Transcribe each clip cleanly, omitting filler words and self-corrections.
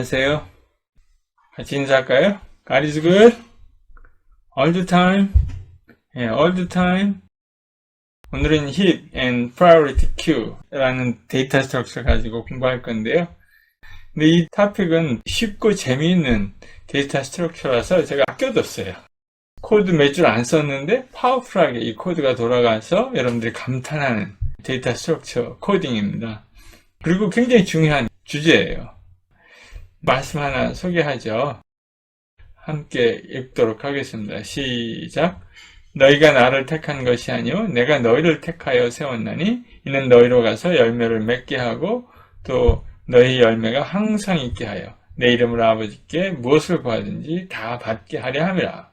안녕하세요. 같이 인사할까요? God is good all the time. all the time. 오늘은 heap and priority queue라는 데이터 스트럭처 가지고 공부할 건데요. 근데 이 토픽은 쉽고 재미있는 데이터 스트럭처라서 제가 아껴뒀어요. 코드 몇 줄 안 썼는데 파워풀하게 이 코드가 돌아가서 여러분들이 감탄하는 데이터 스트럭처 코딩입니다. 그리고 굉장히 중요한 주제예요. 말씀 하나 소개하죠. 함께 읽도록 하겠습니다. 시작. 너희가 나를 택한 것이 아니요 내가 너희를 택하여 세웠나니 이는 너희로 가서 열매를 맺게 하고 또 너희 열매가 항상 있게 하여 내 이름으로 아버지께 무엇을 구하든지 다 받게 하려 함이라.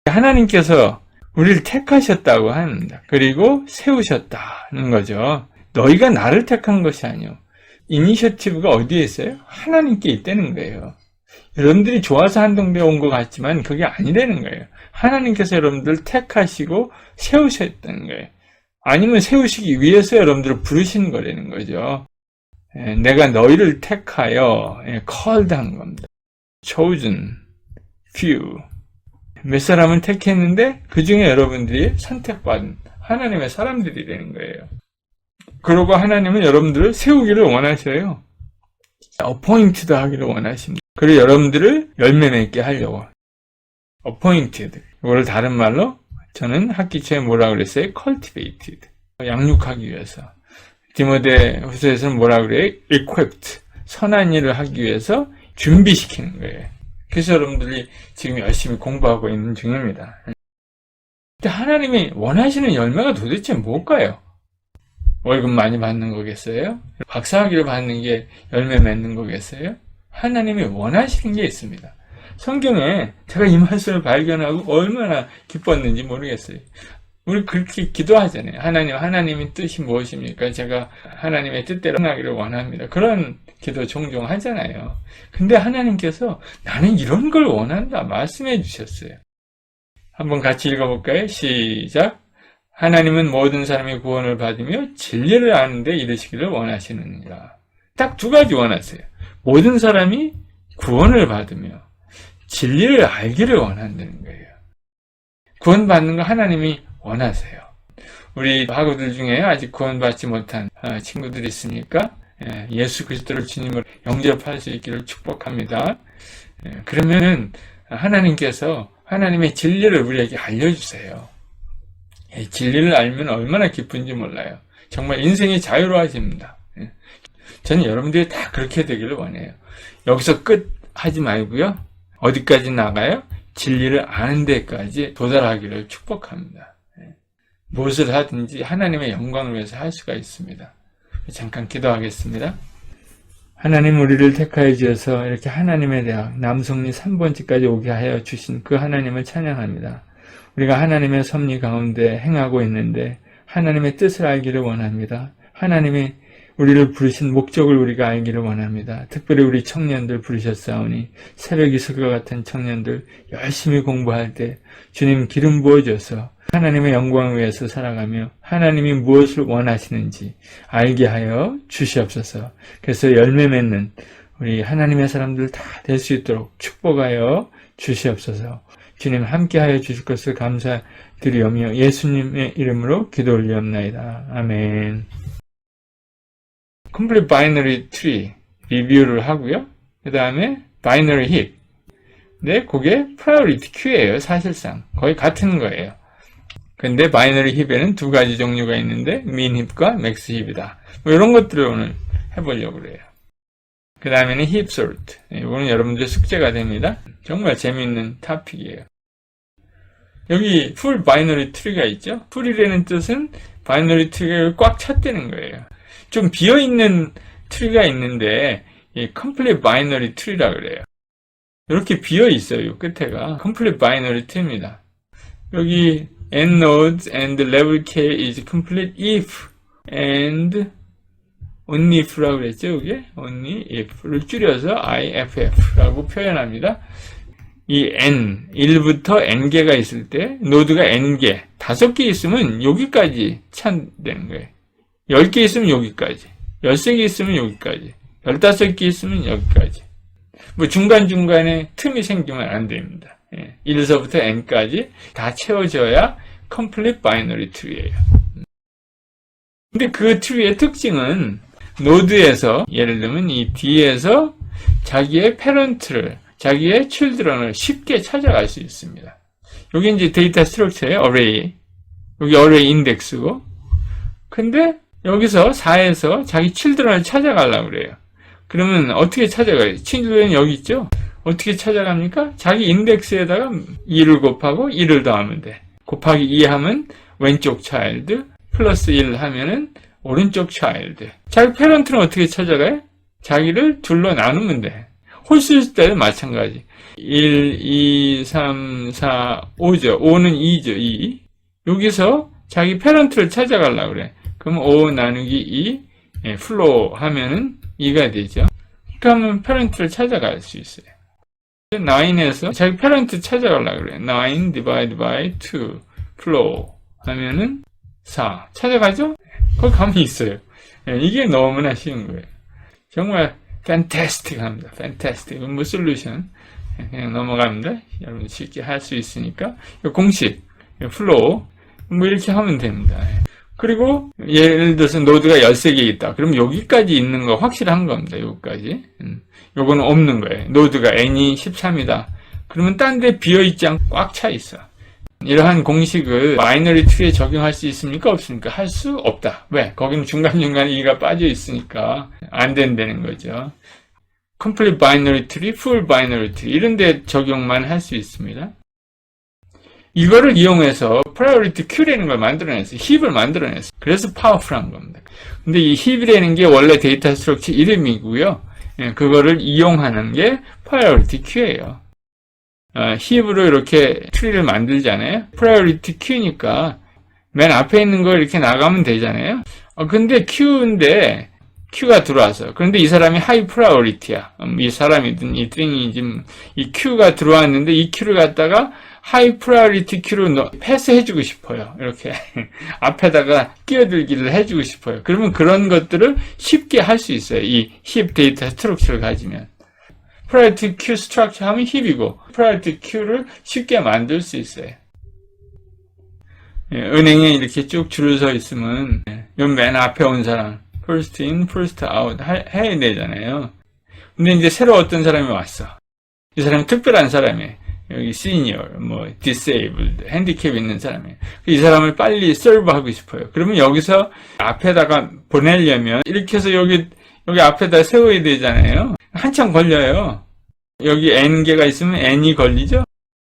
하나님께서 우리를 택하셨다고 합니다. 그리고 세우셨다는 거죠. 너희가 나를 택한 것이 아니요 이니셔티브가 어디에 있어요? 하나님께 있다는 거예요. 여러분들이 좋아서 한동대에 온 것 같지만 그게 아니라는 거예요. 하나님께서 여러분들을 택하시고 세우셨다는 거예요. 아니면 세우시기 위해서 여러분들을 부르신 거라는 거죠. 내가 너희를 택하여 called 한 겁니다. chosen, few. 몇 사람은 택했는데 그 중에 여러분들이 선택받은 하나님의 사람들이 되는 거예요. 그러고 하나님은 여러분들을 세우기를 원하셔요. appointed 하기를 원하십니다. 그리고 여러분들을 열매 맺게 하려고. appointed. 이거를 다른 말로 저는 학기 초에 뭐라고 그랬어요? cultivated. 양육하기 위해서. 디모데 후서에서는 뭐라고 그래요? equipped. 선한 일을 하기 위해서 준비시키는 거예요. 그래서 여러분들이 지금 열심히 공부하고 있는 중입니다. 근데 하나님이 원하시는 열매가 도대체 뭘까요? 월급 많이 받는 거겠어요? 박사학위를 받는 게 열매 맺는 거겠어요? 하나님이 원하시는 게 있습니다. 성경에 제가 이 말씀을 발견하고 얼마나 기뻤는지 모르겠어요. 우리 그렇게 기도하잖아요. 하나님의 뜻이 무엇입니까? 제가 하나님의 뜻대로 행하기를 원합니다. 그런 기도 종종 하잖아요. 근데 하나님께서 나는 이런 걸 원한다 말씀해 주셨어요. 한번 같이 읽어볼까요? 시작. 하나님은 모든 사람이 구원을 받으며 진리를 아는 데 이르시기를 원하시느니라. 딱 두 가지 원하세요. 모든 사람이 구원을 받으며 진리를 알기를 원한다는 거예요. 구원받는 거 하나님이 원하세요. 우리 학우들 중에 아직 구원받지 못한 친구들이 있으니까 예수 그리스도를 주님으로 영접할 수 있기를 축복합니다. 그러면은 하나님께서 하나님의 진리를 우리에게 알려주세요. 진리를 알면 얼마나 기쁜지 몰라요. 정말 인생이 자유로워집니다. 저는 여러분들이 다 그렇게 되기를 원해요. 여기서 끝 하지 말고요. 어디까지 나가요? 진리를 아는 데까지 도달하기를 축복합니다. 무엇을 하든지 하나님의 영광을 위해서 할 수가 있습니다. 잠깐 기도하겠습니다. 하나님 우리를 택하여 주셔서 이렇게 하나님의 대학 남성리 3번지까지 오게 하여 주신 그 하나님을 찬양합니다. 우리가 하나님의 섭리 가운데 행하고 있는데 하나님의 뜻을 알기를 원합니다. 하나님이 우리를 부르신 목적을 우리가 알기를 원합니다. 특별히 우리 청년들 부르셨사오니 새벽 이슬과 같은 청년들 열심히 공부할 때 주님 기름 부어줘서 하나님의 영광을 위해서 살아가며 하나님이 무엇을 원하시는지 알게 하여 주시옵소서. 그래서 열매 맺는 우리 하나님의 사람들 다 될 수 있도록 축복하여 주시옵소서. 주님 함께하여 주실 것을 감사드리오며 예수님의 이름으로 기도 올리옵나이다. 아멘. Complete Binary Tree 리뷰를 하고요. 그 다음에 Binary Heap. 네, 그게 Priority Queue예요. 사실상 거의 같은 거예요. 근데 Binary Heap에는 두 가지 종류가 있는데 Min Heap과 Max Heap이다. 뭐 이런 것들을 오늘 해보려고 그래요. 그 다음에는 Heap Sort. 이거는 여러분들 숙제가 됩니다. 정말 재미있는 토픽이에요. 여기 Full Binary Tree가 있죠. Full이라는 뜻은 Binary Tree가 꽉 찼다는 거예요. 좀 비어있는 트리가 있는데 이 Complete Binary Tree라 그래요. 이렇게 비어있어요. 끝에가 Complete Binary Tree입니다. 여기 N nodes and level k is complete if and only if라고 그랬죠. 이게 only if를 줄여서 IFF라고 표현합니다. 이 n, 1부터 n개가 있을 때 노드가 n개, 5개 있으면 여기까지 찬다는 거예요. 10개 있으면 여기까지, 13개 있으면 여기까지, 15개 있으면 여기까지. 뭐 중간중간에 틈이 생기면 안 됩니다. 1에서부터 n까지 다 채워져야 complete binary tree예요. 근데 그 트리의 특징은 노드에서, 예를 들면 이 D에서 자기의 패런트를, 자기의 children을 쉽게 찾아갈 수 있습니다. 여기 이제 데이터 스트럭처의 array, 여기 array index고, 근데 여기서 4에서 자기 children을 찾아가려고 그래요. 그러면 어떻게 찾아가요? children 여기 있죠? 어떻게 찾아갑니까? 자기 인덱스에다가 2를 곱하고 1을 더하면 돼. 곱하기 2 하면 왼쪽 차일드, 플러스 1 하면은 오른쪽 차일드. 자기 패런트는 어떻게 찾아가요? 자기를 둘로 나누면 돼. 홀수일 때도 마찬가지. 1, 2, 3, 4, 5죠. 5는 2죠. 2. 여기서 자기 패런트를 찾아가려고 그래. 그럼 5 나누기 2, 플로우 하면은 2가 되죠. 그러면 패런트를 찾아갈 수 있어요. 9에서 자기 패런트 찾아가려고 그래. 9 divide by 2 플로우 하면은 4. 찾아가죠? 거기 가면 있어요. 이게 너무나 쉬운 거예요. 정말 fantastic 합니다. fantastic. 뭐 솔루션. 그냥 넘어갑니다. 여러분 쉽게 할 수 있으니까. 공식, 플로우. 뭐 이렇게 하면 됩니다. 그리고 예를 들어서 노드가 13개 있다. 그럼 여기까지 있는 거 확실한 겁니다. 여기까지. 요거는 없는 거예요. 노드가 n이 13이다. 그러면 딴 데 비어있지 않고 꽉 차 있어. 이러한 공식을 바이너리 트리에 적용할 수 있습니까? 없습니까? 할 수 없다. 왜? 거기는 중간중간에 2가 빠져 있으니까 안 된다는 거죠. complete binary tree, full binary tree 이런 데 적용만 할 수 있습니다. 이거를 이용해서 priority queue라는 걸 만들어냈어요. 힙을 만들어냈어요. 그래서 파워풀한 겁니다. 근데 이 힙이라는 게 원래 데이터 스트럭처 이름이고요. 그거를 이용하는 게 priority queue예요. 힙으로 이렇게 트리를 만들잖아요. priority queue니까 맨 앞에 있는 거 이렇게 나가면 되잖아요. 근데 queue인데 queue가 들어와서 그런데 이 사람이 high priority야. 이 사람이든 이 thing이든 이 queue가 들어왔는데 이 queue를 갖다가 high priority queue로 패스해주고 싶어요. 이렇게 앞에다가 끼어들기를 해주고 싶어요. 그러면 그런 것들을 쉽게 할 수 있어요. 이 힙 데이터 스트럭처를 가지면. priority queue structure 하면 힙이고 priority queue를 쉽게 만들 수 있어요. 은행에 이렇게 쭉 줄을 서 있으면 맨 앞에 온 사람 first in, first out 해야 되잖아요. 근데 이제 새로 어떤 사람이 왔어. 이 사람이 특별한 사람이에요. 여기 senior, disabled, 핸디캡 있는 사람이에요. 이 사람을 빨리 serve하고 싶어요. 그러면 여기서 앞에다가 보내려면 이렇게 해서 여기 앞에다 세워야 되잖아요. 한참 걸려요. 여기 n개가 있으면 n이 걸리죠?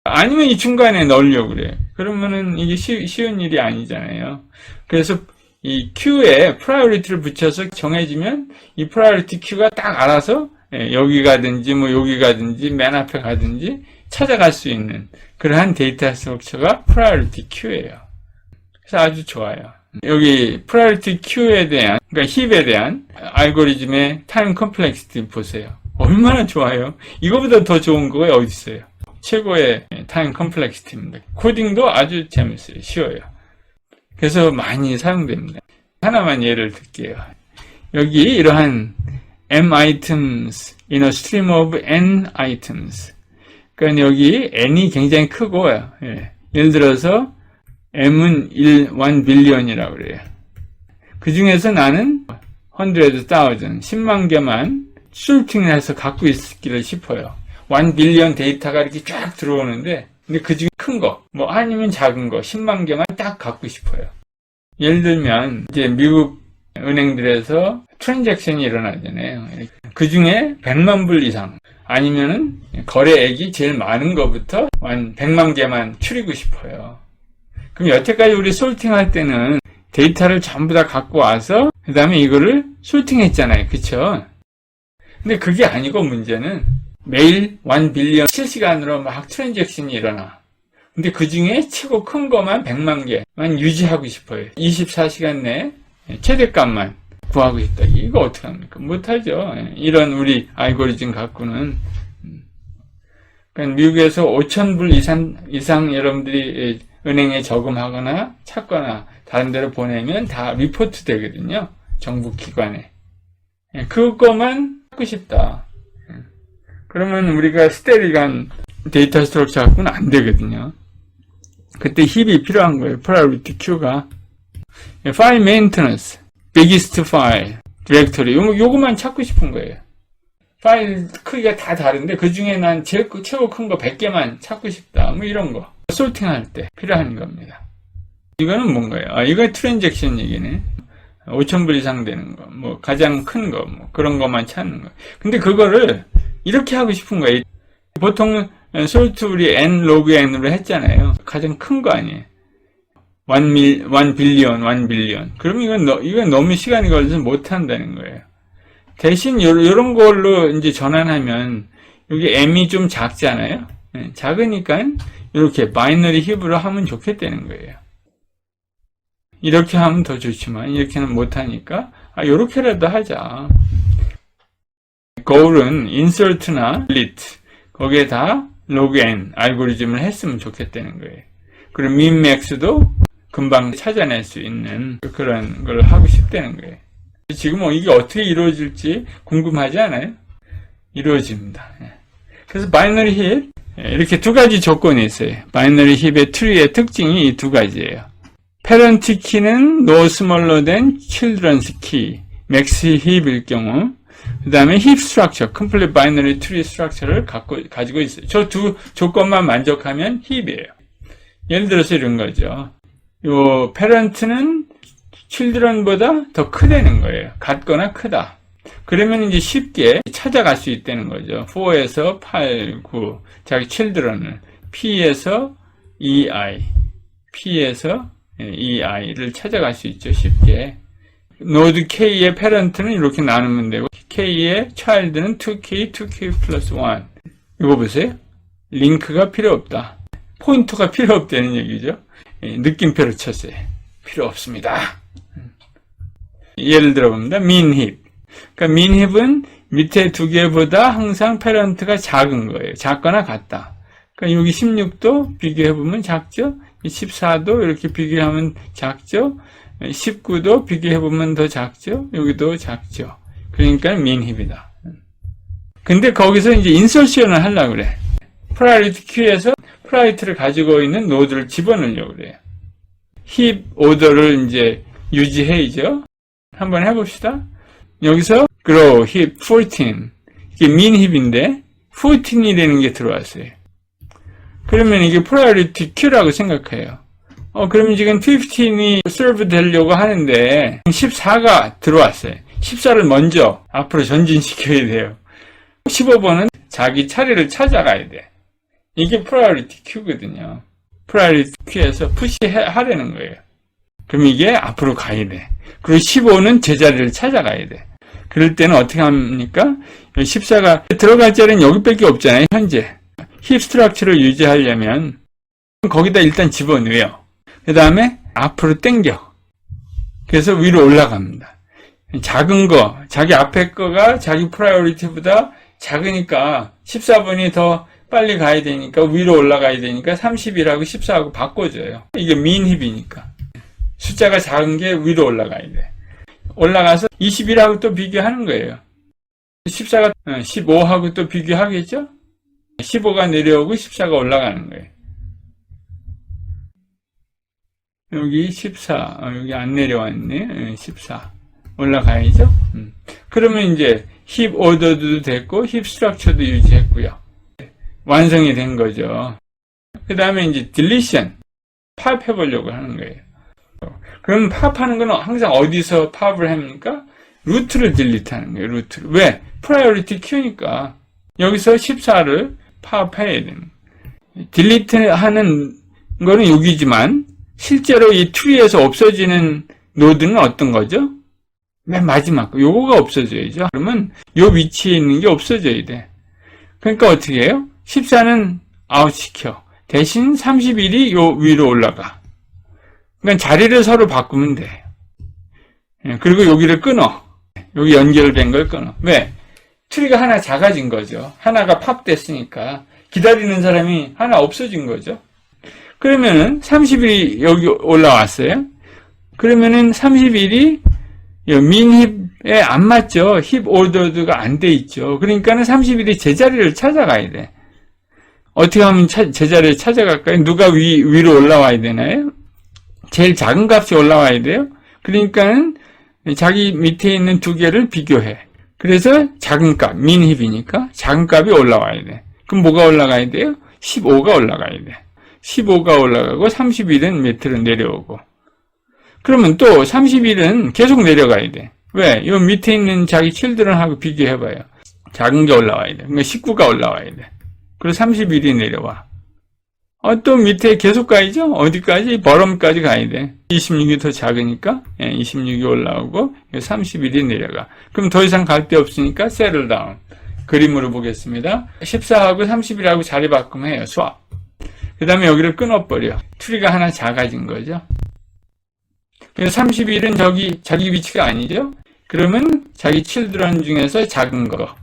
아니면 이 중간에 넣으려고 그래. 그러면은 이게 쉬운 일이 아니잖아요. 그래서 이 queue에 priority를 붙여서 정해지면 이 priority queue가 딱 알아서 여기 가든지 여기 가든지 맨 앞에 가든지 찾아갈 수 있는 그러한 데이터 스트럭처가 priority queue예요. 그래서 아주 좋아요. 여기 priority queue에 대한, 그러니까 힙에 대한 알고리즘의 time complexity 보세요. 얼마나 좋아요. 이거보다 더 좋은 거가 어디 있어요. 최고의 time complexity입니다. 코딩도 아주 재밌어요. 쉬워요. 그래서 많이 사용됩니다. 하나만 예를 들게요. 여기 이러한 m items in a stream of n items. 그러니까 여기 n이 굉장히 크고, 예를 들어서 m은 1 billion이라고 그래요. 그 중에서 나는 100,000, 10만 개만 솔팅을 해서 갖고 있기를 싶어요. 1 billion 데이터가 이렇게 쫙 들어오는데, 근데 그 중에 큰 거, 아니면 작은 거, 10만 개만 딱 갖고 싶어요. 예를 들면, 이제 미국 은행들에서 트랜잭션이 일어나잖아요. 그 중에 100만 불 이상, 아니면은 거래액이 제일 많은 것부터 100만 개만 추리고 싶어요. 그럼 여태까지 우리 솔팅할 때는 데이터를 전부 다 갖고 와서 그 다음에 이거를 솔팅했잖아요. 그쵸? 근데 그게 아니고 문제는 매일 1 빌리언 실시간으로 막 트랜잭션이 일어나. 근데 그 중에 최고 큰 것만 100만 개만 유지하고 싶어요. 24시간 내에 최대값만 구하고 싶다. 이거 어떻게 합니까? 못하죠. 이런 우리 알고리즘 갖고는. 그러니까 미국에서 5,000불 이상 여러분들이 은행에 저금하거나 찾거나 다른 데로 보내면 다 리포트 되거든요. 정부 기관에. 그것만 하고 싶다. 그러면 우리가 스테릭한 데이터 스트럭처 갖고는 안 되거든요. 그때 힙이 필요한 거예요. priority queu가. file maintenance, biggest file, 디렉토리 요거만 찾고 싶은 거예요. 파일 크기가 다 다른데 그 중에 난 최고 큰 거 100개만 찾고 싶다. 뭐 이런 거. 솔팅할 때 필요한 겁니다. 이거는 뭔가요? 이거 트랜잭션 얘기네. 5,000불 이상 되는 거, 뭐 가장 큰 거, 뭐 그런 것만 찾는 거. 근데 그거를 이렇게 하고 싶은 거예요. 보통 솔트 우리 n 로그 n으로 했잖아요. 가장 큰 거 아니에요. 1 빌리언. 그럼 이건 너무 시간이 걸려서 못 한다는 거예요. 대신 요런 걸로 이제 전환하면 여기 m이 좀 작잖아요. 작으니까 이렇게 바이너리 힙으로 하면 좋겠다는 거예요. 이렇게 하면 더 좋지만 이렇게는 못 하니까 요렇게라도 하자. goal은 insert나 delete 거기에다 log n 알고리즘을 했으면 좋겠다는 거예요. 그리고 min max도 금방 찾아낼 수 있는 그런 걸 하고 싶다는 거예요. 지금 이게 어떻게 이루어질지 궁금하지 않아요? 이루어집니다. 그래서 바이너리 힙 이렇게 두 가지 조건이 있어요. 바이너리 힙의 트리의 특징이 이 두 가지예요. 패런트 키는 no smaller than children's key, max 힙일 경우, 그 다음에 힙 스트럭처, complete binary tree structure를 가지고 있어요. 저 두 조건만 만족하면 힙이에요. 예를 들어서 이런 거죠. 요 패런트는 children보다 더 크다는 거예요. 같거나 크다. 그러면 이제 쉽게 찾아갈 수 있다는 거죠. 4에서 8, 9, 자기 children을 P에서 EI, P에서 EI를 찾아갈 수 있죠. 쉽게. 노드 K의 parent는 이렇게 나누면 되고 K의 child는 2K, 2K 플러스 1. 이거 보세요. 링크가 필요 없다. 포인터가 필요 없다는 얘기죠. 느낌표를 쳤어요. 필요 없습니다. 예를 들어봅니다. min 힙. 그러니까 min 힙은 밑에 두 개보다 항상 패런트가 작은 거예요. 작거나 같다. 그러니까 여기 16도 비교해보면 작죠? 14도 이렇게 비교하면 작죠? 19도 비교해보면 더 작죠? 여기도 작죠? 그러니까 min 힙이다. 근데 거기서 이제 인서션을 하려고 그래. priority queu에서 priority를 가지고 있는 노드를 집어넣으려고 그래요. 힙 오더를 이제 유지해야죠. 한번 해봅시다. 여기서 grow 힙 14 이게 min 힙인데 14이라는 게 들어왔어요. 그러면 이게 priority queu라고 생각해요. 그러면 지금 15이 serve 되려고 하는데 14가 들어왔어요. 14를 먼저 앞으로 전진시켜야 돼요. 15번은 자기 차례를 찾아가야 돼. 이게 priority queu거든요. priority queu에서 푸시하려는 거예요. 그럼 이게 앞으로 가야 돼. 그리고 15는 제자리를 찾아가야 돼. 그럴 때는 어떻게 합니까? 14가 들어갈 자리는 여기밖에 없잖아요. 현재 힙 스트럭처를 유지하려면 거기다 일단 집어넣어요. 그 다음에 앞으로 당겨. 그래서 위로 올라갑니다. 작은 거, 자기 앞에 거가 자기 프라이어리티보다 작으니까 14번이 더 빨리 가야 되니까 위로 올라가야 되니까 30이라고 14하고 바꿔줘요. 이게 min 힙이니까. 숫자가 작은 게 위로 올라가야 돼. 올라가서 21하고 또 비교하는 거예요. 14가 15하고 또 비교하겠죠? 15가 내려오고 14가 올라가는 거예요. 여기 14, 여기 안 내려왔네. 14. 올라가야죠? 그러면 이제 힙 오더도 됐고, 힙 스트럭처도 유지했고요. 완성이 된 거죠. 그 다음에 이제 딜리션. 팝 해보려고 하는 거예요. 그럼 팝하는 건 항상 어디서 팝을 합니까? 루트를 딜리트 하는 거예요, 루트를. 왜? 프라이어리티 큐니까. 여기서 14를 팝해야 되는 거예요. 딜리트 하는 거는 여기지만, 실제로 이 트리에서 없어지는 노드는 어떤 거죠? 맨 마지막 거. 요거가 없어져야죠. 그러면 요 위치에 있는 게 없어져야 돼. 그러니까 어떻게 해요? 14는 아웃시켜. 대신 31이 요 위로 올라가. 그러니까 자리를 서로 바꾸면 돼. 그리고 여기를 끊어. 여기 연결된 걸 끊어. 왜? 트리가 하나 작아진 거죠. 하나가 팝됐으니까. 기다리는 사람이 하나 없어진 거죠. 그러면은 30일이 여기 올라왔어요. 그러면은 31이 민 힙에 안 맞죠. 힙 오더드가 안 돼 있죠. 그러니까는 31이 제자리를 찾아가야 돼. 어떻게 하면 제자리를 찾아갈까요? 누가 위로 올라와야 되나요? 제일 작은 값이 올라와야 돼요. 그러니까는 자기 밑에 있는 두 개를 비교해. 그래서 작은 값, 민 힙이니까 작은 값이 올라와야 돼. 그럼 뭐가 올라가야 돼요? 15가 올라가야 돼. 15가 올라가고 31은 밑으로 내려오고. 그러면 또 31은 계속 내려가야 돼. 왜? 이 밑에 있는 자기 칠드런하고 비교해봐요. 작은 게 올라와야 돼. 그러니까 19가 올라와야 돼. 그리고 31이 내려와. 또 밑에 계속 가야죠? 어디까지? 버럼까지 가야 돼. 26이 더 작으니까 26이 올라오고 31이 내려가. 그럼 더 이상 갈 데 없으니까 settle down. 그림으로 보겠습니다. 14하고 31하고 자리 바꾸면 해요. swap. 그 다음에 여기를 끊어버려. 트리가 하나 작아진 거죠. 그래서 31은 저기 자기 위치가 아니죠? 그러면 자기 칠드런 중에서 작은 거.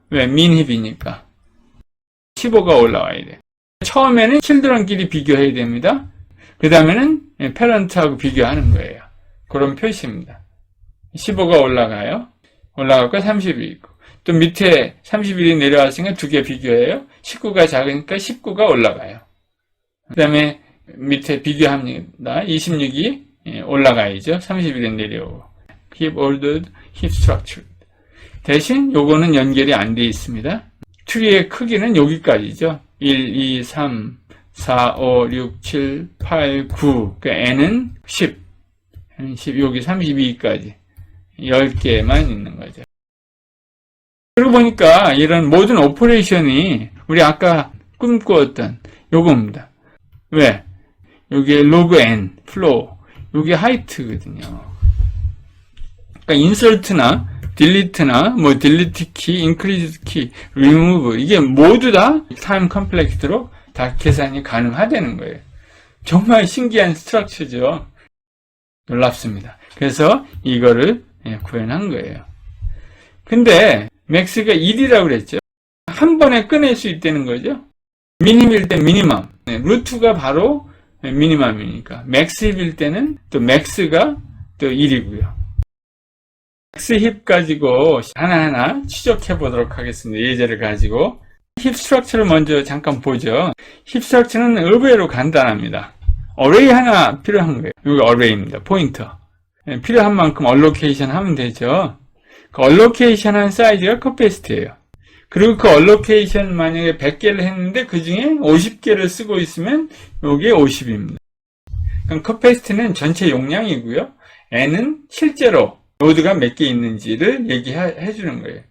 왜? 민힙이니까. 15가 올라와야 돼. 처음에는 칠드런끼리 비교해야 됩니다. 그 다음에는 패런트하고 비교하는 거예요. 그런 표시입니다. 15가 올라가요. 올라가고 30이 있고. 또 밑에 31이 내려왔으니까 두 개 비교해요. 19가 작으니까 19가 올라가요. 그 다음에 밑에 비교합니다. 26이 올라가야죠. 31이 내려오고. Hip ordered, hip structured. 대신 요거는 연결이 안 돼 있습니다. 트리의 크기는 여기까지죠. 1, 2, 3, 4, 5, 6, 7, 8, 9. 그러니까 n은 10. 여기 32까지. 10개만 있는 거죠. 그러고 보니까 이런 모든 오퍼레이션이 우리 아까 꿈꾸었던 요겁니다. 왜? 요게 로그 n, 플로우. 요게 하이트거든요. 그러니까 인설트나 딜리트나 뭐 딜리트 키, 인크리즈 키, 리무브 이게 모두 다 타임 컴플렉스로 다 계산이 가능하다는 거예요. 정말 신기한 스트럭처죠. 놀랍습니다. 그래서 이거를 구현한 거예요. 근데 맥스가 1이라고 그랬죠. 한 번에 꺼낼 수 있다는 거죠. 미니멈일 때 미니멈. 루트가 바로 미니멈이니까. 맥스힙일 때는 또 맥스가 또 1이고요. 맥스힙 가지고 하나하나 추적해 보도록 하겠습니다. 예제를 가지고. 힙 스트럭처를 먼저 잠깐 보죠. 힙 스트럭처는 의외로 간단합니다. 어레이 하나 필요한 거예요. 여기 어레이입니다. 포인터. 필요한 만큼 얼로케이션 하면 되죠. 그 얼로케이션 한 사이즈가 커패시티예요. 그리고 그 얼로케이션 만약에 100개를 했는데 그 중에 50개를 쓰고 있으면 이게 50입니다. 그럼 커패시티는 전체 용량이고요. n은 실제로 노드가 몇 개 있는지를 얘기해 주는 거예요.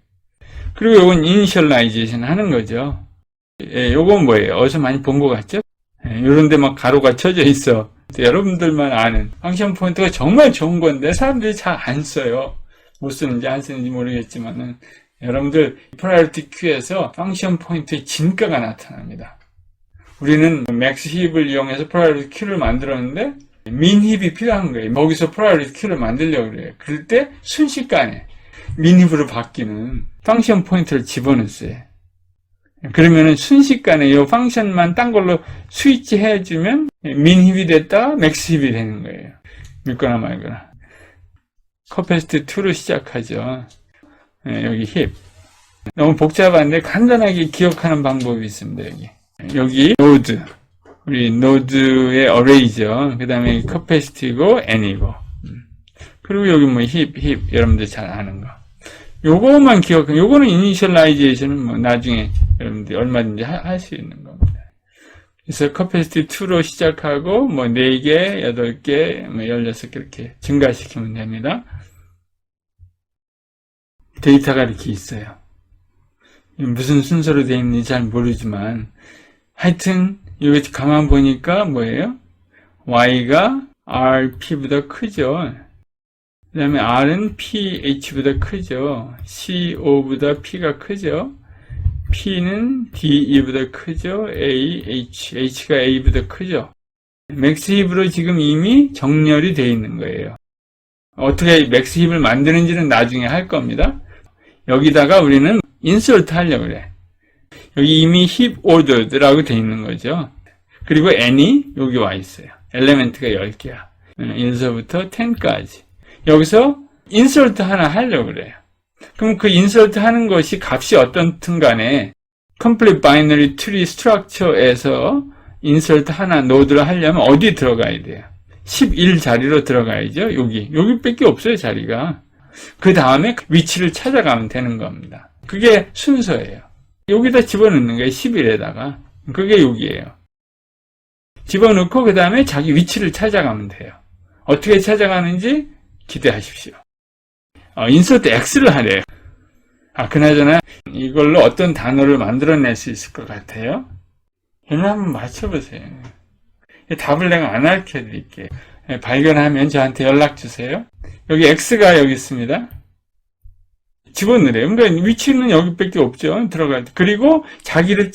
그리고 요건 이니셜라이제이션 하는 거죠. 요건 뭐예요? 어디서 많이 본 것 같죠? 요런 데 막 가로가 쳐져 있어. 여러분들만 아는 펑션 포인트가 정말 좋은 건데 사람들이 잘 안 써요. 못 쓰는지 안 쓰는지 모르겠지만은 여러분들 프라이어티 큐에서 펑션 포인트의 진가가 나타납니다. 우리는 맥스 힙을 이용해서 프라이어티 큐를 만들었는데 민 힙이 필요한 거예요. 거기서 프라이어티 큐를 만들려고 그래요. 그럴 때 순식간에 민 힙으로 바뀌는 펑션 포인트를 집어넣었어요. 그러면은 순식간에 이 펑션만 딴 걸로 스위치 해주면 민 힙이 됐다가 맥스 힙이 되는 거예요. 믿거나 말거나. 커패시티 2로 시작하죠. 여기 힙. 너무 복잡한데 간단하게 기억하는 방법이 있습니다. 여기 노드. 우리 노드의 어레이죠. 그 다음에 커패시티고 n이고. 그리고 여기 뭐 힙, 여러분들 잘 아는 거. 요거만 기억하면, 요거는 이니셜라이제이션은 뭐 나중에 여러분들이 얼마든지 할 수 있는 겁니다. 그래서 커패시티 2로 시작하고 뭐 4개, 8개, 뭐 16개 이렇게 증가시키면 됩니다. 데이터가 이렇게 있어요. 무슨 순서로 되어 있는지 잘 모르지만 하여튼 이거 가만 보니까 뭐예요? Y가 RP보다 크죠. 그 다음에 R은 PH보다 크죠. CO보다 P가 크죠. P는 DE보다 크죠. H가 A보다 크죠. 맥스 힙으로 지금 이미 정렬이 되어 있는 거예요. 어떻게 맥스 힙을 만드는지는 나중에 할 겁니다. 여기다가 우리는 인서트 하려고 그래. 여기 이미 힙 오더드라고 되어 있는 거죠. 그리고 n이 여기 와 있어요. 엘리멘트가 10개야. 1서부터 10까지. 여기서 인서트 하나 하려고 그래요. 그럼 그 인서트 하는 것이 값이 어떻든 간에 complete binary tree structure에서 인서트 하나 노드를 하려면 어디 들어가야 돼요? 11 자리로 들어가야죠. 여기밖에 없어요, 자리가. 그 다음에 위치를 찾아가면 되는 겁니다. 그게 순서예요. 여기다 집어넣는 거예요, 11에다가. 그게 여기예요. 집어넣고 그 다음에 자기 위치를 찾아가면 돼요. 어떻게 찾아가는지 기대하십시오. 인서트 X를 하래요. 그나저나 이걸로 어떤 단어를 만들어낼 수 있을 것 같아요? 얘는 한번 맞춰보세요. 답을 내가 안 알려드릴게요. 발견하면 저한테 연락주세요. 여기 X가 여기 있습니다. 집어넣으래요. 그러니까 위치는 여기밖에 없죠. 들어갈 때. 그리고 자리를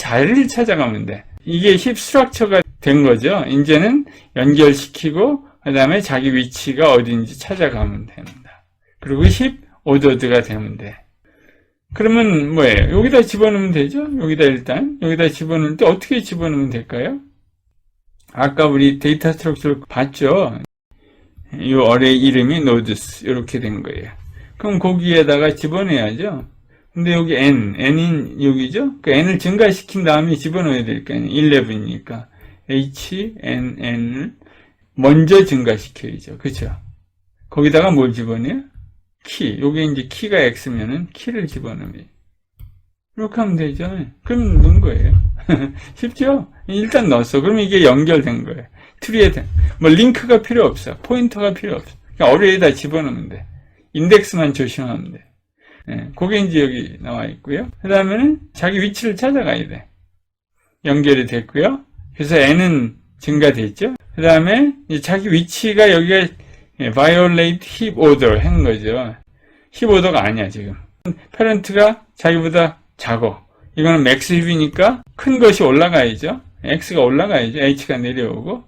찾아가면 돼. 이게 힙 스트럭처가 된 거죠. 이제는 연결시키고 그 다음에 자기 위치가 어딘지 찾아가면 됩니다. 그리고 힙 오더드가 되면 돼. 그러면 뭐예요? 여기다 집어넣으면 되죠? 여기다 집어넣을 때 어떻게 집어넣으면 될까요? 아까 우리 데이터 스트럭처를 봤죠? 이 어레이 이름이 nodes 이렇게 된 거예요. 그럼 거기에다가 집어넣어야죠. 근데 여기 n인 여기죠? 그 n을 증가시킨 다음에 집어넣어야 될 거 아니에요. 11이니까 n을 먼저 증가시켜야죠. 그렇죠? 거기다가 뭘 집어넣어요? 키. 요게 이제 키가 x면은 키를 집어넣으면 이렇게 하면 되죠. 그럼 넣은 거예요. 쉽죠? 일단 넣었어. 그럼 이게 연결된 거예요. 트리에 뭐 링크가 필요 없어. 포인터가 필요 없어. 그냥 어뢰에다 집어넣으면 돼. 인덱스만 조심하면 돼. 그게 이제 여기 나와 있고요. 그 다음에는 자기 위치를 찾아가야 돼. 연결이 됐고요. 그래서 n은 증가됐죠. 그 다음에 자기 위치가 여기가 violate heap order 한 거죠. heap order가 아니야 지금. 패런트가 자기보다 작아. 이거는 max heap이니까 큰 것이 올라가야죠. x가 올라가야죠. h가 내려오고.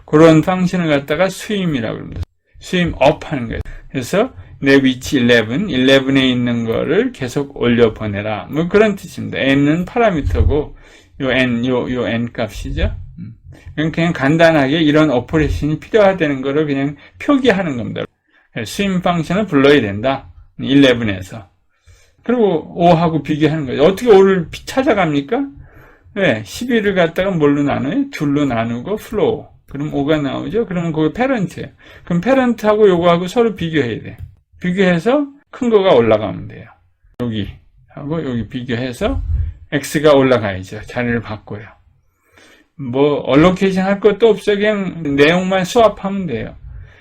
그런 펑션을 갖다가 swim이라고 합니다. swim up 하는 거예요. 그래서 내 위치 11에 있는 거를 계속 올려 보내라. 뭐 그런 뜻입니다. n은 파라미터고 요 n 값이죠. 그냥 간단하게 이런 오퍼레이션이 필요하다는 거를 그냥 표기하는 겁니다. swim 펑션을 불러야 된다. 11에서. 그리고 5하고 비교하는 거죠. 어떻게 5를 찾아갑니까? 왜? 11을 갖다가 뭘로 나눠요? 둘로 나누고 flow. 그럼 5가 나오죠? 그러면 그거 패런트예요. 그럼 패런트하고 요거하고 서로 비교해야 돼. 비교해서 큰 거가 올라가면 돼요. 여기하고 여기 비교해서 x가 올라가야죠. 자리를 바꿔요. 뭐 얼로케이션 할 것도 없어. 그냥 내용만 수합하면 돼요.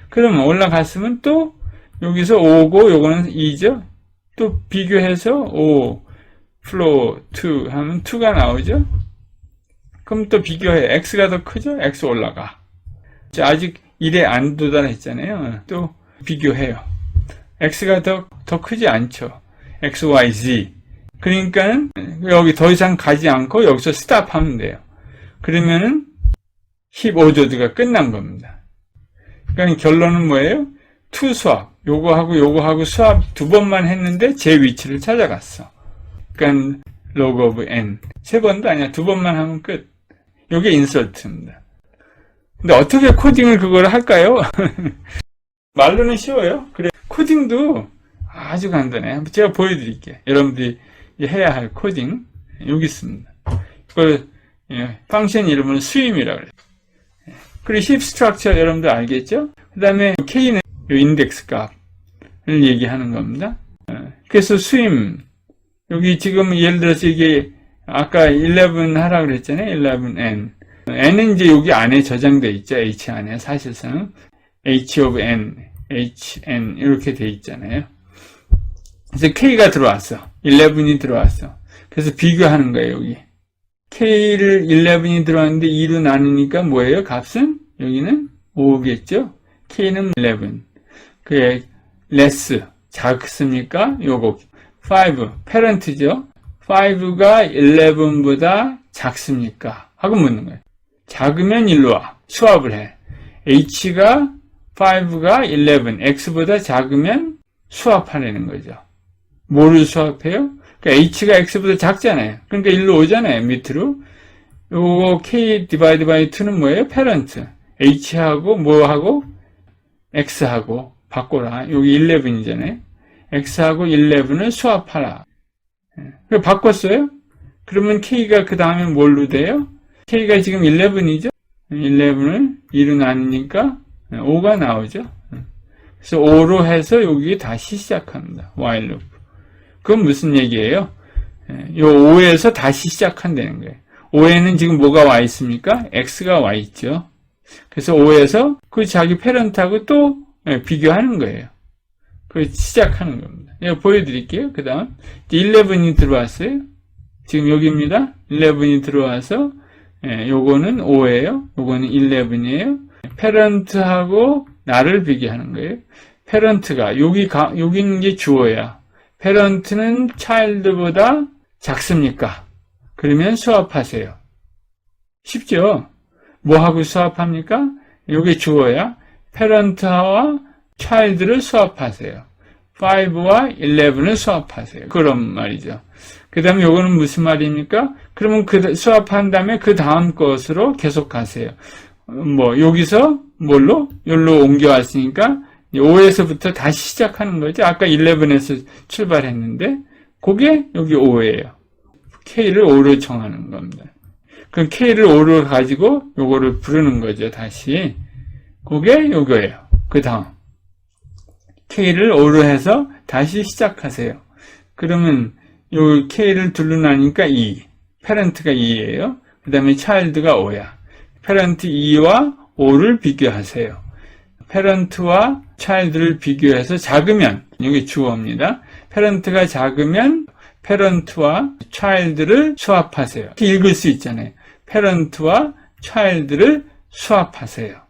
그러면 올라갔으면 또 여기서 5고 요거는 2죠. 또 비교해서 5 플로우 2 하면 2가 나오죠. 그럼 또 비교해. x가 더 크죠? x 올라가. 아직 1에 안 도달했잖아요. 또 비교해요. x가 더 크지 않죠. x, y, z. 그러니까는 여기 더 이상 가지 않고 여기서 스탑하면 돼요. 그러면은 15조드가 끝난 겁니다. 그러니까 결론은 뭐예요? 투 수합. 요거하고 수합 2번만 했는데 제 위치를 찾아갔어. 그러니까 log of n. 3번도 아니야. 2번만 하면 끝. 요게 인서트입니다. 근데 어떻게 코딩을 그걸 할까요? 말로는 쉬워요. 그래. 코딩도 아주 간단해. 제가 보여드릴게요. 여러분들이 해야 할 코딩. 여기 있습니다. 그걸, 펑션 이름은 swim이라고 그래요. 그리고 힙 스트럭처 여러분들 알겠죠? 그 다음에 k는 인덱스 값을 얘기하는 겁니다. 그래서 swim. 여기 지금 예를 들어서 이게 아까 11 하라고 그랬잖아요. 11n. n은 이제 여기 안에 저장되어 있죠. h 안에 사실상 h of n, hn 이렇게 되어 있잖아요. 그래서 k가 들어왔어. 11이 들어왔어. 그래서 비교하는 거예요. 여기 k를 11이 들어왔는데 2로 나누니까 뭐예요? 값은 여기는 5겠죠. k는 11. 그게 less 작습니까? 요거 5 패런트죠. 5가 11보다 작습니까? 하고 묻는 거예요. 작으면 일로 와. 수합을 해. h가 5가 11, x보다 작으면 수합하라는 거죠. 뭐를 수합해요? 그러니까 h가 x보다 작잖아요. 그러니까 일로 오잖아요. 밑으로. 요거 k 디바이드 바이 2는 뭐예요? 패런트. h하고 뭐하고 x하고 바꿔라. 여기 11이잖아요. x하고 11을 수합하라. 바꿨어요? 그러면 k가 그 다음에 뭘로 돼요? k가 지금 11이죠? 11을 2로 나누니까 5가 나오죠? 그래서 5로 해서 여기 다시 시작합니다. while loop. 그건 무슨 얘기예요? 요 5에서 다시 시작한다는 거예요. 5에는 지금 뭐가 와 있습니까? x가 와 있죠. 그래서 5에서 그 자기 패런트하고 또 비교하는 거예요. 그 시작하는 겁니다. 제가 보여드릴게요. 그 다음 11이 들어왔어요. 지금 여기입니다. 11이 들어와서 요거는 5예요. 요거는 11이에요. 패런트하고 나를 비교하는 거예요. 패런트가 여기 있는 게 주어야. 패런트는 child보다 작습니까? 그러면 수합하세요. 쉽죠? 뭐하고 수합합니까? 이게 주어야. 패런트와 child를 수합하세요. 5와 11을 수합하세요. 그런 말이죠. 그 다음에 요거는 무슨 말입니까? 그러면 수합한 다음에 그 다음 것으로 계속 가세요. 여기서 뭘로? 여기로 옮겨왔으니까 5에서부터 다시 시작하는 거죠. 아까 11에서 출발했는데 그게 여기 5예요. K를 5로 정하는 겁니다. 그럼 K를 5로 가지고 요거를 부르는 거죠. 다시. 그게 요거예요. 그 다음 K를 5로 해서 다시 시작하세요. 그러면 요 K를 둘로 나니까 2. 패런트가 2예요. 그 다음에 child가 5야. 패런트 2와 5를 비교하세요. 패런트와 child를 비교해서 작으면, 이게 주어입니다. 패런트가 작으면 패런트와 child를 수합하세요. 이렇게 읽을 수 있잖아요. 패런트와 child를 수합하세요.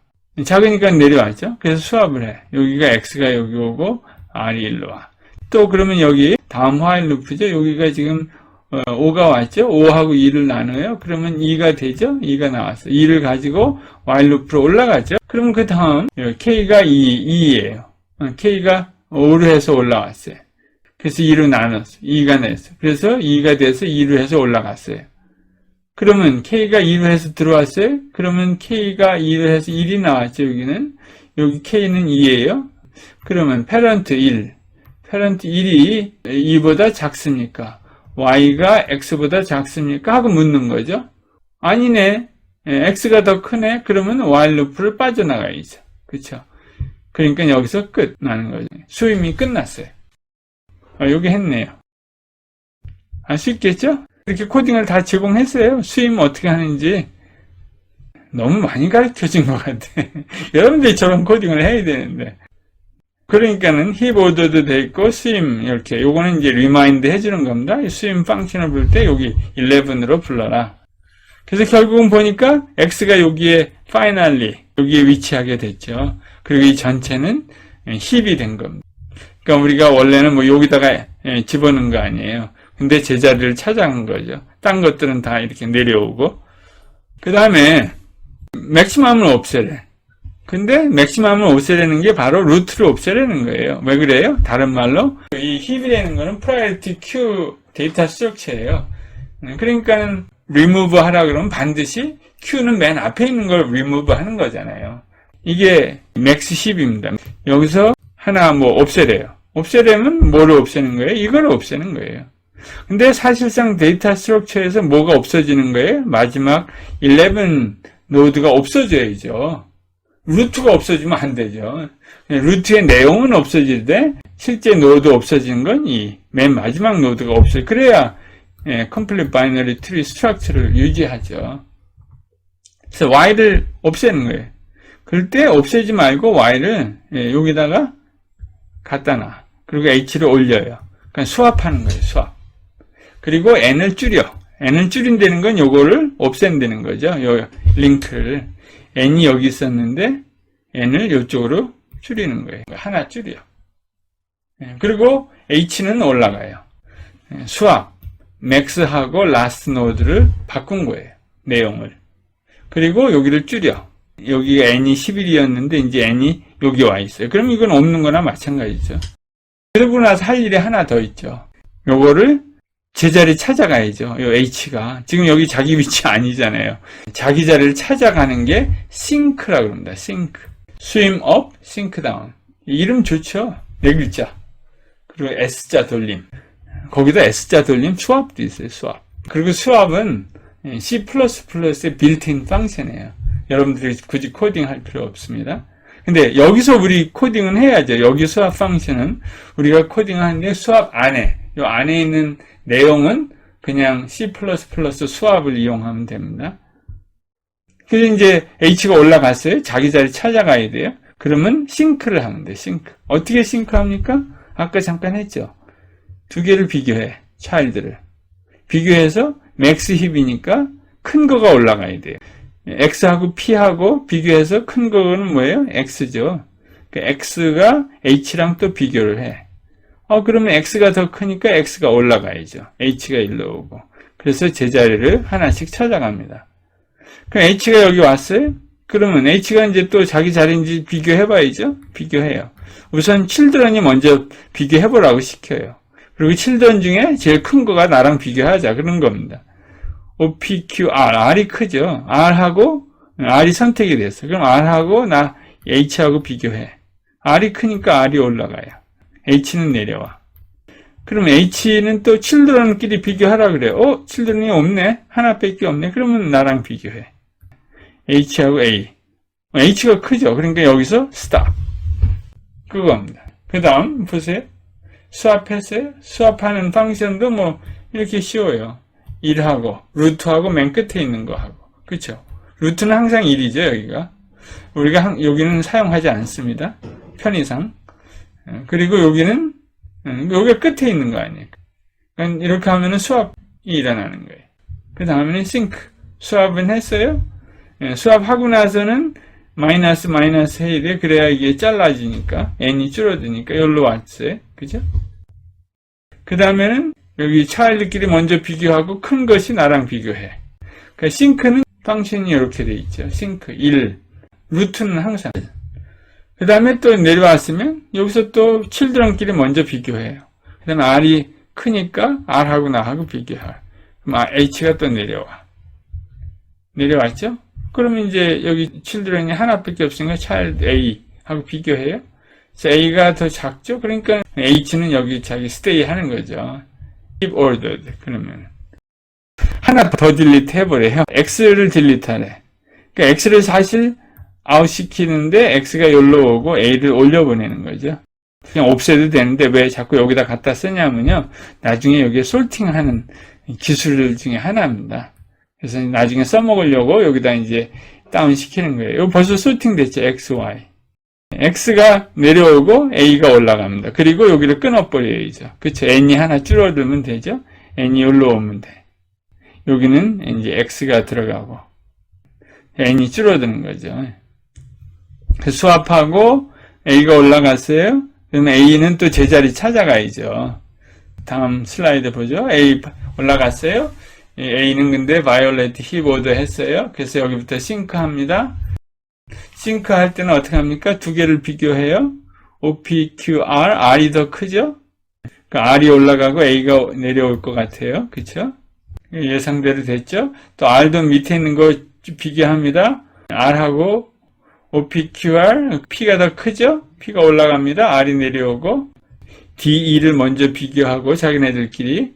작으니까 내려왔죠. 그래서 수합을 해. 여기가 x가 여기 오고 r이 일로 와. 또 그러면 여기 다음 while loop죠. 여기가 지금 5가 왔죠. 5하고 2를 나눠요. 그러면 2가 되죠. 2가 나왔어요. 2를 가지고 while loop로 올라가죠. 그러면 그 다음 k가 2예요. k가 5로 해서 올라왔어요. 그래서 2로 나눴어요. 2가 냈어요. 그래서 2가 돼서 2로 해서 올라갔어요. 그러면 k가 2로 해서 들어왔어요. 그러면 k가 2로 해서 1이 나왔죠. 여기 k는 2예요. 그러면 parent 1. parent 1이 2보다 작습니까? y가 x보다 작습니까? 하고 묻는 거죠. 아니네. x가 더 크네. 그러면 while loop를 빠져나가야죠. 그렇죠? 그러니까 여기서 끝 나는 거죠. 수임이 끝났어요. 여기 했네요. 쉽겠죠? 이렇게 코딩을 다 제공했어요. 수임 어떻게 하는지. 너무 많이 가르쳐진 것 같아. 여러분들이 저런 코딩을 해야 되는데. 그러니까는 힙 오더도 돼 있고 수임 이렇게 요거는 이제 리마인드 해주는 겁니다. 수임 펑션을 부를 때 여기 11으로 불러라. 그래서 결국은 보니까 x가 여기에 finally 여기에 위치하게 됐죠. 그리고 이 전체는 힙이 된 겁니다. 그러니까 우리가 원래는 여기다가 집어넣은 거 아니에요. 근데 제자리를 찾아간 거죠. 딴 것들은 다 이렇게 내려오고. 그 다음에 맥시멈을 없애래. 근데 맥시멈을 없애려는 게 바로 루트를 없애려는 거예요. 왜 그래요? 다른 말로 이 힙이라는 거는 priority queue 데이터 스트럭처예요. 그러니까는 remove 하라 그러면 반드시 queue는 맨 앞에 있는 걸 remove 하는 거잖아요. 이게 max 10입니다. 여기서 하나 없애래요. 없애려면 뭐를 없애는 거예요? 이걸 없애는 거예요. 근데 사실상 데이터 스트럭처에서 뭐가 없어지는 거예요? 마지막 11 노드가 없어져야죠. 루트가 없어지면 안 되죠. 루트의 내용은 없어지되 실제 노드 없어지는 건 이 맨 마지막 노드가 없어요. 그래야 complete binary tree structure를 유지하죠. 그래서 y를 없애는 거예요. 그럴 때 없애지 말고 y를 여기다가 갖다 놔. 그리고 h를 올려요. 그러니까 수합하는 거예요. 수합. 그리고 n을 줄여. n을 줄인다는 건 요거를 없앤다는 거죠. 요 링크를. n이 여기 있었는데 n을 이쪽으로 줄이는 거예요. 하나 줄여. 그리고 h는 올라가요. 수합, max하고 last node를 바꾼 거예요. 내용을. 그리고 여기를 줄여. 여기가 n이 11이었는데 이제 n이 여기 와 있어요. 그럼 이건 없는 거나 마찬가지죠. 그러고 나서 할 일이 하나 더 있죠. 요거를 제자리 찾아가야죠. 요 h가. 지금 여기 자기 위치 아니잖아요. 자기 자리를 찾아가는 게 sync라고 합니다. sync. swim up, sync down. 이름 좋죠? 네 글자. 그리고 S자 돌림. 거기다 S자 돌림 수압도 있어요, 수압. 그리고 수압은 C++의 빌트인 펑션이에요. 여러분들이 굳이 코딩할 필요 없습니다. 근데 여기서 우리 코딩은 해야죠. 여기 수압 펑션은 우리가 코딩하는데 수압 안에, 이 안에 있는 내용은 그냥 C++ 수압을 이용하면 됩니다. 그래서 이제 H가 올라갔어요. 자기 자리 찾아가야 돼요. 그러면 싱크를 하면 돼요. 싱크. 어떻게 싱크합니까? 아까 잠깐 했죠. 두 개를 비교해. 차일드를. 비교해서 맥스 힙이니까 큰 거가 올라가야 돼요. X하고 P하고 비교해서 큰 거는 뭐예요? X죠. X가 H랑 또 비교를 해. 그러면 X가 더 크니까 X가 올라가야죠. H가 일로 오고. 그래서 제자리를 하나씩 찾아갑니다. 그럼 H가 여기 왔어요? 그러면 H가 이제 또 자기 자리인지 비교해봐야죠? 비교해요. 우선 children이 먼저 비교해보라고 시켜요. 그리고 children 중에 제일 큰 거가 나랑 비교하자. 그런 겁니다. O, P, Q, R. R이 크죠? R이 선택이 됐어. 그럼 R하고 나 H하고 비교해. R이 크니까 R이 올라가요. H는 내려와. 그럼 H는 또 children끼리 비교하라 그래요. children이 없네? 하나밖에 없네? 그러면 나랑 비교해. H하고 A. H가 크죠? 그러니까 여기서 stop. 그겁니다. 그 다음, 보세요. 수압했어요? 수압하는 펑션도 뭐, 이렇게 쉬워요. 1하고, 루트하고 맨 끝에 있는 거 하고. 그쵸? 루트는 항상 1이죠, 여기가. 우리가 여기는 사용하지 않습니다. 편의상. 그리고 여기는, 여기가 끝에 있는 거 아니에요. 그러니까 이렇게 하면은 수압이 일어나는 거예요. 그 다음에는 싱크. 수압은 했어요? 수압하고 나서는 마이너스 해야 돼. 그래야 이게 잘라지니까, n이 줄어드니까, 여기로 왔어요. 그죠? 그 다음에는 여기 차일드끼리 먼저 비교하고 큰 것이 나랑 비교해. 그러니까 싱크는 펑션이 이렇게 돼 있죠. 싱크 1. 루트는 항상. 그 다음에 또 내려왔으면 여기서 또 children끼리 먼저 비교해요. 그 다음에 R이 크니까 R하고 나하고 비교할. 그럼 H가 또 내려와. 내려왔죠? 그러면 이제 여기 children이 하나밖에 없으니까 child A하고 비교해요. 그래서 A가 더 작죠? 그러니까 H는 여기 자기 stay 하는 거죠. keep ordered. 그러면 하나 더 딜리트 해버려요. X를 딜리트 하래. 그러니까 X를 사실 아웃 시키는데 X가 여기로 오고 A를 올려보내는 거죠. 그냥 없애도 되는데 왜 자꾸 여기다 갖다 쓰냐면요. 나중에 여기에 솔팅하는 기술 중에 하나입니다. 그래서 나중에 써먹으려고 여기다 이제 다운 시키는 거예요. 이거 벌써 솔팅 됐죠. X, Y. X가 내려오고 A가 올라갑니다. 그리고 여기를 끊어버려야죠. 그쵸? N이 하나 줄어들면 되죠? N이 올라오면 돼. 여기는 이제 X가 들어가고 N이 줄어드는 거죠. 수압하고 A가 올라갔어요. 그러면 A는 또 제자리 찾아가야죠. 다음 슬라이드 보죠. A 올라갔어요. A는 근데 바이올렛 힙 오더 했어요. 그래서 여기부터 싱크 합니다. 싱크 할 때는 어떻게 합니까? 두 개를 비교해요. O, P, Q, R. R이 더 크죠? 그러니까 R이 올라가고 A가 내려올 것 같아요. 그쵸? 예상대로 됐죠? 또 R도 밑에 있는 거 비교합니다. R하고 O, P, Q, R. P가 더 크죠? P가 올라갑니다. R이 내려오고 D, E를 먼저 비교하고 자기네들끼리.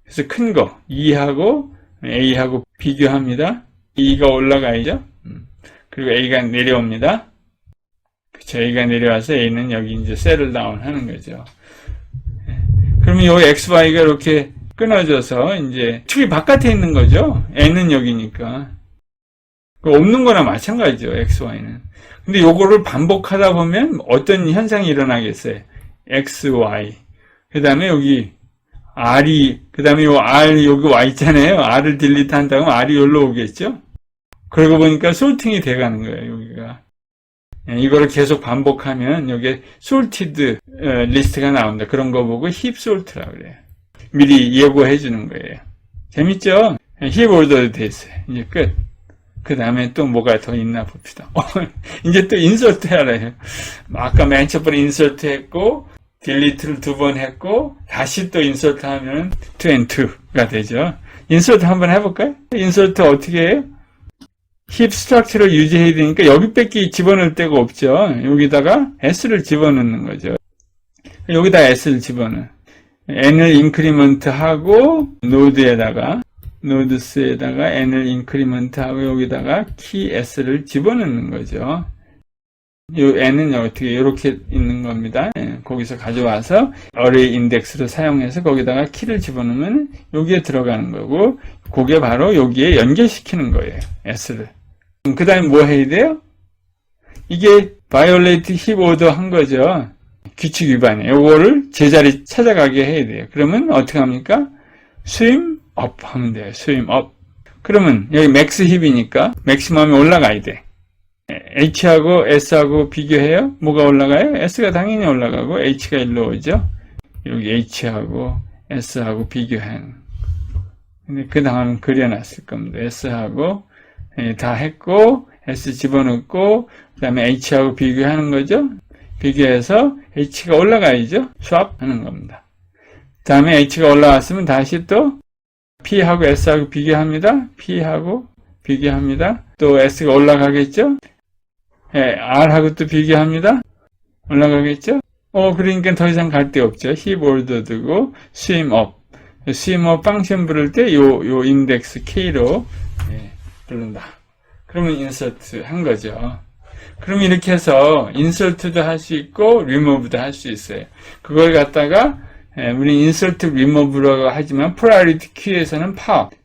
그래서 큰 거, E하고 A하고 비교합니다. E가 올라가야죠. 그리고 A가 내려옵니다. 그쵸, A가 내려와서 A는 여기 이제 셀을 다운 하는 거죠. 그러면 요 X, Y가 이렇게 끊어져서 이제 축이 바깥에 있는 거죠. N은 여기니까. 없는 거나 마찬가지죠, X, Y는. 근데 요거를 반복하다 보면 어떤 현상이 일어나겠어요? X, Y. 그 다음에 여기 R이, 그 다음에 요 R, 여기 와 있잖아요. R을 딜리트 한다고 R이 여기로 오겠죠? 그러고 보니까 솔팅이 돼가는 거예요, 여기가. 이거를 계속 반복하면 여기에 sorted 리스트가 나온다. 그런 거 보고 힙 sort라고 그래요. 미리 예고해 주는 거예요. 재밌죠? 힙 ordered 됐어요. 이제 끝. 그 다음에 또 뭐가 더 있나 봅시다. 이제 또 인서트 하래요. 아까 맨 첫 번에 인서트 했고, 딜리트를 2번 했고, 다시 또 인서트 하면 2 and 2가 되죠. 인서트 한번 해볼까요? 인서트 어떻게 해요? 힙 스트럭처를 유지해야 되니까 여기밖에 집어넣을 데가 없죠. 여기다가 s를 집어넣는 거죠. 여기다 s를 집어넣어. n을 인크리먼트 하고 노드스에다가 n을 인크리먼트 하고 여기다가 키 s를 집어넣는 거죠. 요 n은 어떻게 이렇게 있는 겁니다. 거기서 가져와서 array 인덱스로 사용해서 거기다가 키를 집어넣으면 여기에 들어가는 거고, 그게 바로 여기에 연결시키는 거예요. s를. 그 다음에 뭐 해야 돼요? 이게 violate heap order 한 거죠. 규칙 위반이에요. 요거를 제자리 찾아가게 해야 돼요. 그러면 어떻게 합니까? swim up 하면 돼요. swim up. 그러면 여기 max 힙이니까 맥시멈이 올라가야 돼. h하고 s하고 비교해요. 뭐가 올라가요? s가 당연히 올라가고 h가 일로 오죠. 여기 h하고 s하고 비교하는. 근데 그 다음 그려놨을 겁니다. s하고 다 했고 s 집어넣고 그 다음에 h하고 비교하는 거죠. 비교해서 h가 올라가야죠. swap 하는 겁니다. 그 다음에 h가 올라왔으면 다시 또 p하고 s하고 비교합니다. p하고 비교합니다. 또 s가 올라가겠죠. r하고 또 비교합니다. 올라가겠죠. 그러니까 더 이상 갈 데 없죠. heap order고 swim up. swim up 펑션 부를 때 요 인덱스 k로 부른다. 그러면 insert 한 거죠. 그럼 이렇게 해서 insert도 할 수 있고 remove도 할 수 있어요. 그걸 갖다가 우리 insert remove라고 하지만 priority queue에서는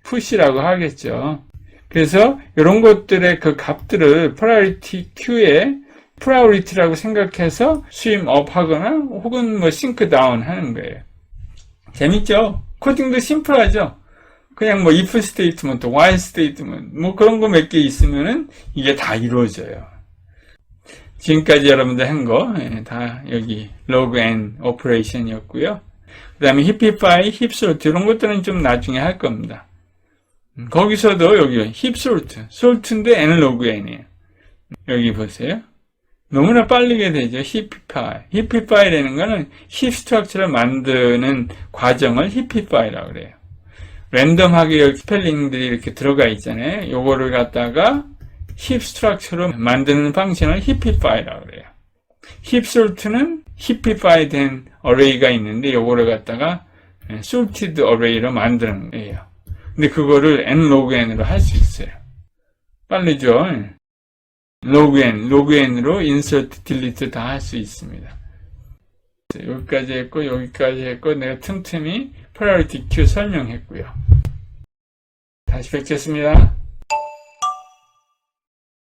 push라고 하겠죠. 그래서 이런 것들의 그 값들을 priority queue에 priority라고 생각해서 swim up 하거나 혹은 뭐 sync down 하는 거예요. 재밌죠? 코딩도 심플하죠? 그냥 뭐 if statement, while statement 뭐 그런 거 몇 개 있으면은 이게 다 이루어져요. 지금까지 여러분들 한 거 다 여기 log n operation이었고요. 그 다음에 hipify, hipsort 이런 것들은 좀 나중에 할 겁니다. 거기서도 여기 hipsort, sort인데 n log n이에요. 여기 보세요. 너무나 빨리게 되죠. hipify. hipify라는 거는 heap 스트럭처를 만드는 과정을 hipify라고 그래요. 랜덤하게 여기 스펠링들이 이렇게 들어가 있잖아요. 요거를 갖다가 heap 스트럭처로 만드는 펑션을 hipify라고 그래요. hipsort는 hipify 된 array가 있는데 요거를 갖다가 sorted array로 만드는 거예요. 근데 그거를 nlog n으로 할 수 있어요. 빠르죠? log n으로 insert, delete 다 할 수 있습니다. 여기까지 했고 여기까지 했고 내가 틈틈이 priority queue 설명했고요. 다시 뵙겠습니다.